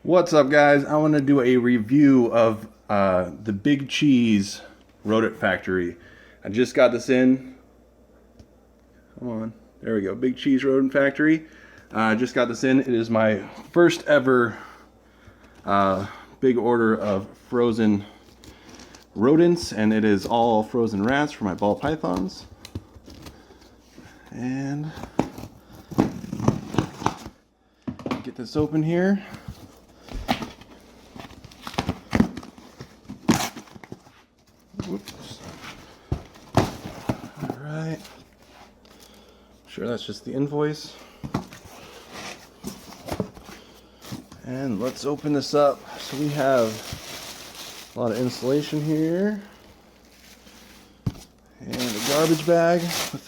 What's up, guys? I want to do a review of the Big Cheese Rodent Factory. I just got this in. Come on. There we go. Big Cheese Rodent Factory. I just got this in. It is my first ever big order of frozen rodents, and it is all frozen rats for my ball pythons. And get this open here. Whoops. All right. Sure, that's just the invoice. And let's open this up. So we have a lot of insulation here. And a garbage bag with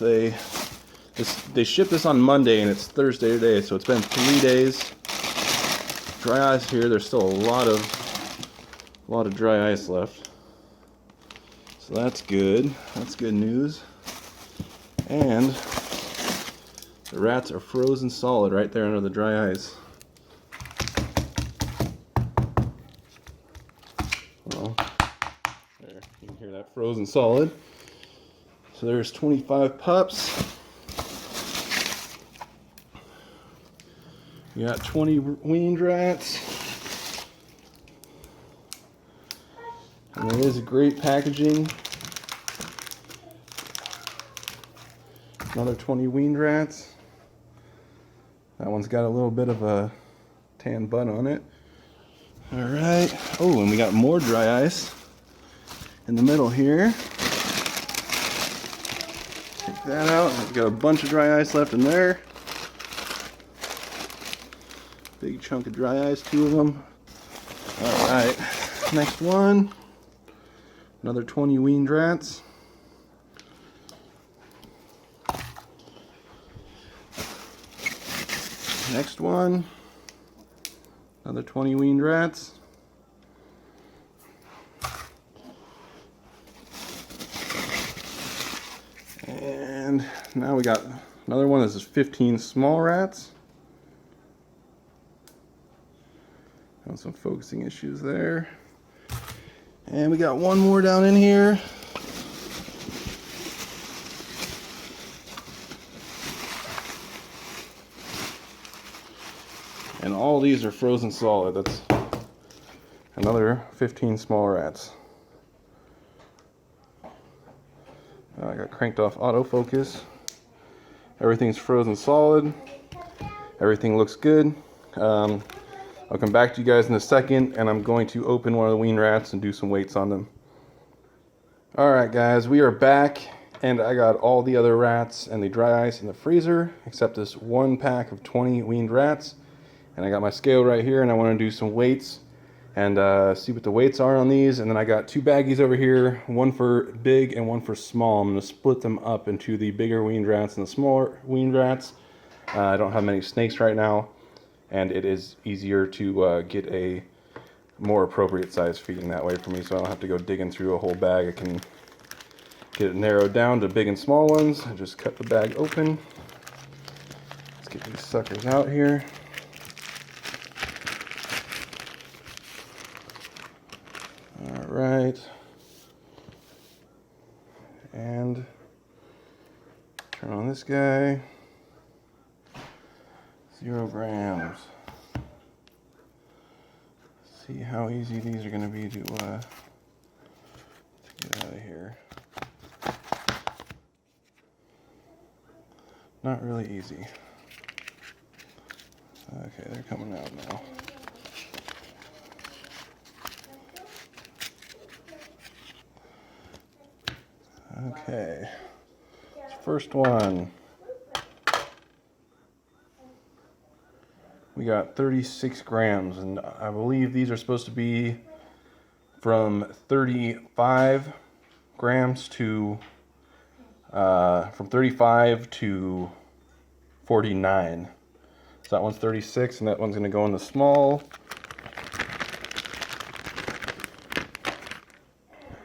they shipped this on Monday and it's Thursday today, so it's been 3 days. Dry ice here. There's still a lot of dry ice left. So that's good. That's good news. And the rats are frozen solid right there under the dry ice. Well, there, you can hear that frozen solid. So there's 25 pups. You got 20 weaned rats. And there is great packaging. Another 20 weaned rats. That one's got a little bit of a tan butt on it. Alright. Oh, and we got more dry ice in the middle here. Take that out. We've got a bunch of dry ice left in there. Big chunk of dry ice, 2 of them. Alright. Next one. Another 20 weaned rats. Next one. Another 20 weaned rats. And now we got another one. This is 15 small rats. Got some focusing issues there. And we got one more down in here. And all these are frozen solid. That's another 15 small rats. I got cranked off autofocus. Everything's frozen solid. Everything looks good. I'll come back to you guys in a second, and I'm going to open one of the weaned rats and do some weights on them. Alright guys, we are back, and I got all the other rats and the dry ice in the freezer, except this one pack of 20 weaned rats. And I got my scale right here, and I want to do some weights and see what the weights are on these. And then I got 2 baggies over here, one for big and one for small. I'm going to split them up into the bigger weaned rats and the smaller weaned rats. I don't have many snakes right now, and it is easier to get a more appropriate size feeding that way for me, so I don't have to go digging through a whole bag. I can get it narrowed down to big and small ones. I just cut the bag open. Let's get these suckers out here. Alright. And turn on this guy. 0 grams. See how easy these are going to be to get out of here. Not really easy. Okay, they're coming out now. Okay, first one. We got 36 grams, and I believe these are supposed to be from 35 grams to, from 35 to 49. So that one's 36, and that one's going to go in the small.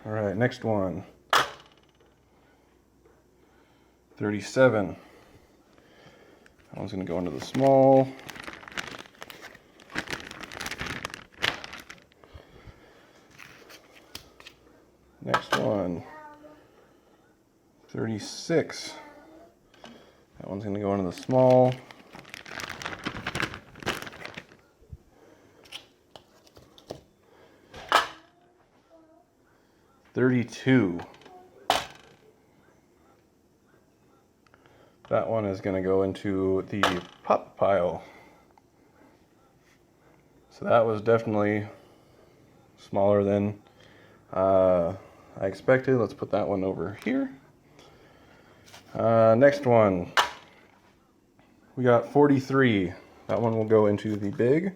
All right, next one. 37. That one's going to go into the small. one, 36. That one's gonna go into the small. 32. That one is gonna go into the pup pile. So that was definitely smaller than I expected. Let's put that one over here. Next one, we got 43. That one will go into the big.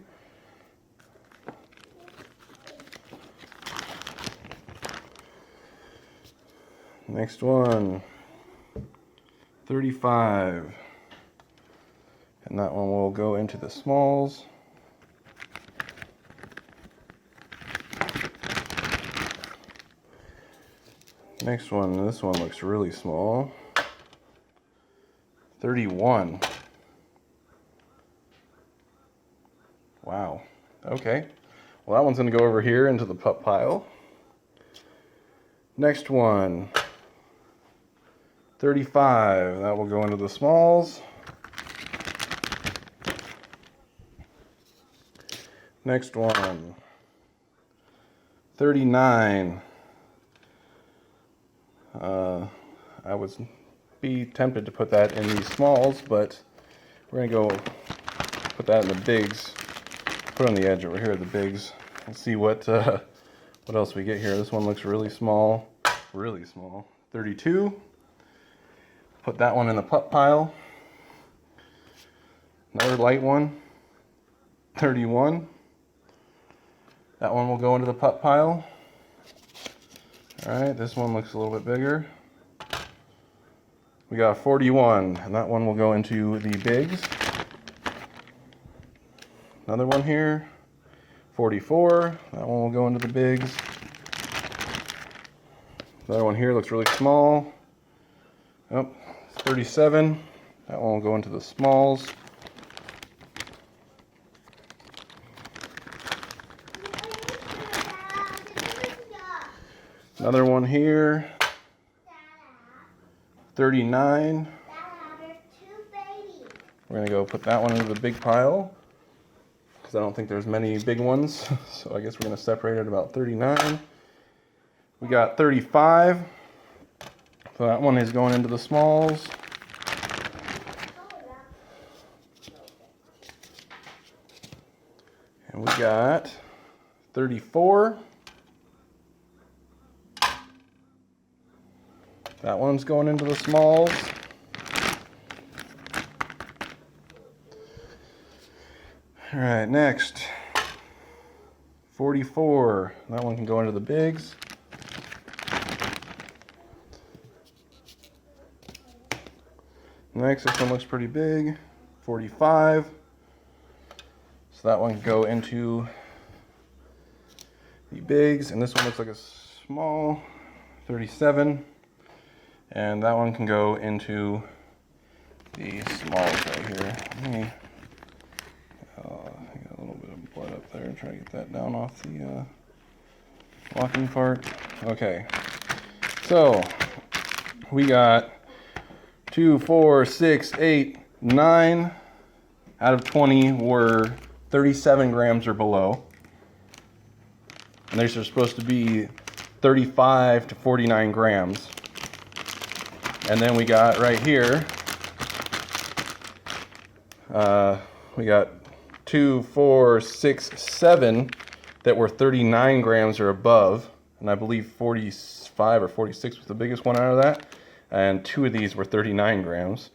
Next one, 35. And that one will go into the smalls. Next one, this one looks really small. 31. Wow. Okay. Well, that one's going to go over here into the pup pile. Next one, 35. That will go into the smalls. Next one, 39. I would be tempted to put that in the smalls, but we're going to go put that in the bigs. Put on the edge over here of the bigs. Let's see what else we get here. This one looks really small. Really small. 32. Put that one in the pup pile. Another light one. 31. That one will go into the pup pile. Alright, this one looks a little bit bigger. We got 41, and that one will go into the bigs. Another one here. 44. That one will go into the bigs. Another one here looks really small. Oh, 37. That one will go into the smalls. Another one here. 39. We're going to go put that one into the big pile, because I don't think there's many big ones. So I guess we're going to separate it about 39. We got 35. So that one is going into the smalls. And we got 34. That one's going into the smalls. All right, next, 44. That one can go into the bigs. Next, this one looks pretty big. 45. So that one can go into the bigs, and this one looks like a small. 37. And that one can go into the smalls right here. I got a little bit of blood up there. Try to get that down off the locking part. Okay. So we got 2, 4, 6, 8, 9 out of 20 were 37 grams or below. And these are supposed to be 35 to 49 grams. And then we got right here, we got 2, 4, 6, 7 that were 39 grams or above. And I believe 45 or 46 was the biggest one out of that. And 2 of these were 39 grams.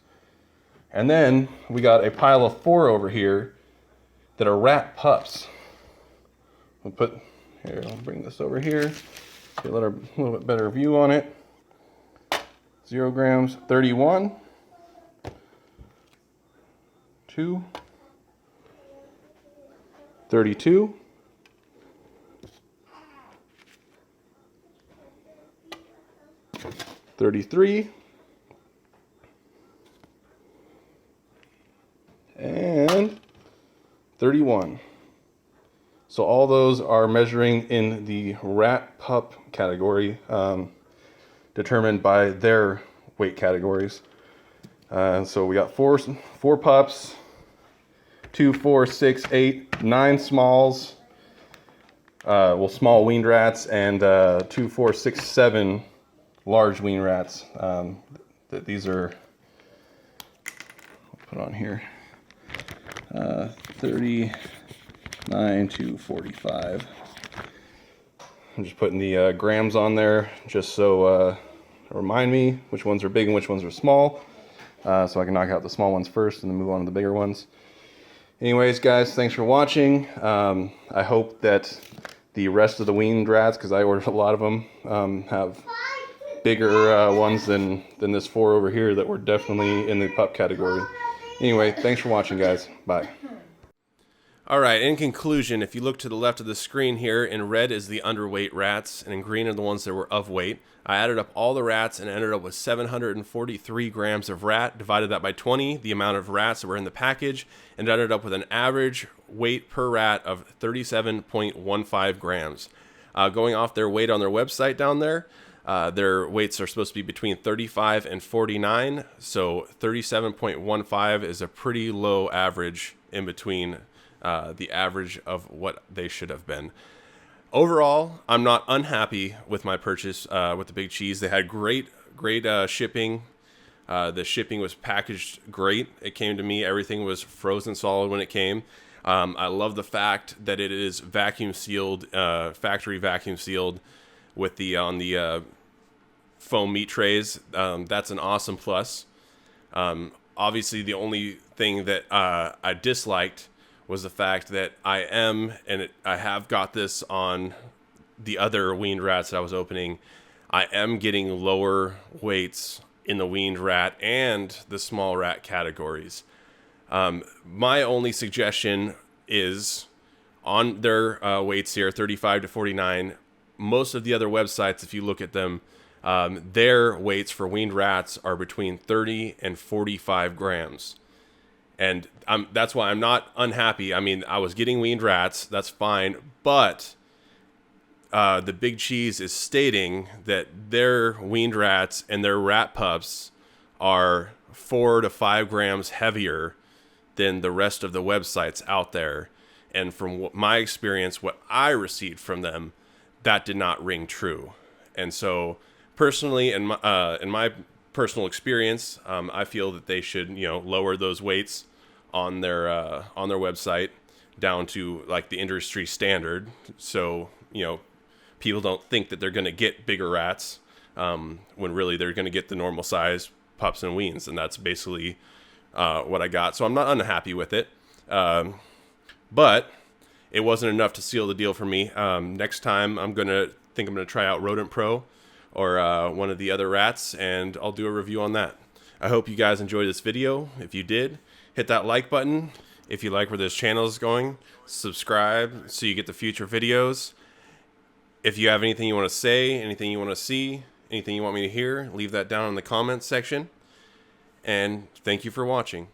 And then we got a pile of 4 over here that are rat pups. I'll bring this over here, get a little bit better view on it. 0 grams, 31, 2, 32, 33, and 31. So all those are measuring in the rat pup category. determined by their weight categories. So we got four pups, 2, 4, 6, 8, 9 smalls, well, small weaned rats, and 2, 4, 6, 7 large weaned rats. These are, I'll put on here, 39 to 45. I'm just putting the grams on there just so remind me which ones are big and which ones are small, so I can knock out the small ones first and then move on to the bigger ones. Anyways, guys, thanks for watching. I hope that the rest of the weaned rats, because I ordered a lot of them, have bigger ones than this 4 over here that were definitely in the pup category. Anyway, thanks for watching, guys. Bye. All right, in conclusion, if you look to the left of the screen here, in red is the underweight rats, and in green are the ones that were of weight. I added up all the rats and ended up with 743 grams of rat, divided that by 20, the amount of rats that were in the package, and ended up with an average weight per rat of 37.15 grams. Going off their weight on their website down there, their weights are supposed to be between 35 and 49, so 37.15 is a pretty low average in between the average of what they should have been. Overall, I'm not unhappy with my purchase with the Big Cheese. They had great shipping. The shipping was packaged great. It came to me. Everything was frozen solid when it came. I love the fact that it is vacuum sealed, factory vacuum sealed, with the on the foam meat trays. That's an awesome plus. Obviously, the only thing that I disliked was the fact that I have got this on the other weaned rats that I was opening. I am getting lower weights in the weaned rat and the small rat categories. My only suggestion is on their weights here, 35 to 49. Most of the other websites, if you look at them, their weights for weaned rats are between 30 and 45 grams. And that's why I'm not unhappy. I mean, I was getting weaned rats, that's fine, but the Big Cheese is stating that their weaned rats and their rat pups are 4 to 5 grams heavier than the rest of the websites out there. And from my experience, what I received from them, that did not ring true. And so, personally, in my personal experience, I feel that they should, lower those weights on their website down to like the industry standard, so people don't think that they're going to get bigger rats when really they're going to get the normal size pups and weans, and that's basically what I got. So I'm not unhappy with it, but it wasn't enough to seal the deal for me. Next time I'm gonna try out Rodent Pro or one of the other rats, and I'll do a review on that. I hope you guys enjoyed this video. If you did, hit that like button. If you like where this channel is going, subscribe so you get the future videos. If you have anything you want to say, anything you want to see, anything you want me to hear, leave that down in the comments section. And thank you for watching.